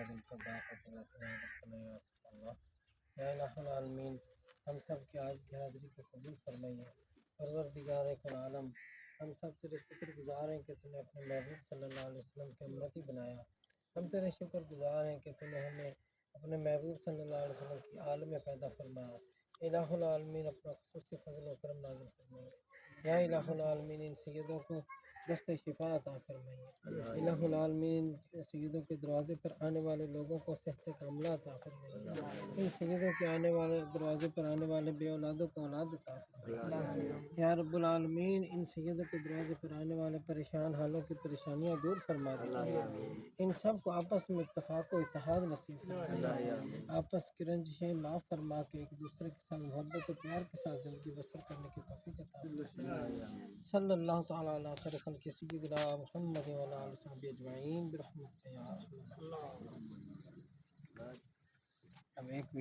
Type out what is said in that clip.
محمد فباقت اللہ یا الہ العالمین، ہم سب کی آج کی حاضری کو قبول فرمائیے۔ پروردگار کل عالم، ہم سب تیرے شکر گزار ہیں کہ تو نے اپنے محبوب صلی اللہ علیہ وسلم کے امتی بنایا۔ ہم تیرے شکر گزار ہیں کہ تو نے ہمیں اپنے محبوب صلی اللہ علیہ وسلم کی آل میں پیدا فرمایا۔ الہ العالمین اپنا خصوصی فضل و کرم نازل فرمائیے۔ یا الہ العالمین ان سیدوں کو دست شفا عطا فرمائیے۔ الہ العالمین سیدوں کے دروازے پر آنے والے لوگوں کو صحت کاملہ عطا فرمائیے۔ ان سیدوں کے آنے والے دروازے پر آنے والے بے اولادوں کو اولاد عطا فرمائیے۔ یا رب العالمین ان سیدوں کے دروازے پر آنے والے پریشان حالوں کی پریشانیاں دور فرما دیجیے۔ ان سب کو آپس میں اتفاق و اتحاد نصیب فرمائیے۔ آپس کی رنجشیں معاف فرما کے ایک دوسرے کے ساتھ محبت و پیار کے ساتھ زندگی بسر کرنے کی توفیق عطا فرمائیے۔ صلی اللہ تعالیٰ علی خیر خلق سیدنا محمد و علی آلہ وصحبہ اجمعین برحمتک یا ارحم الراحمین۔ اب ایک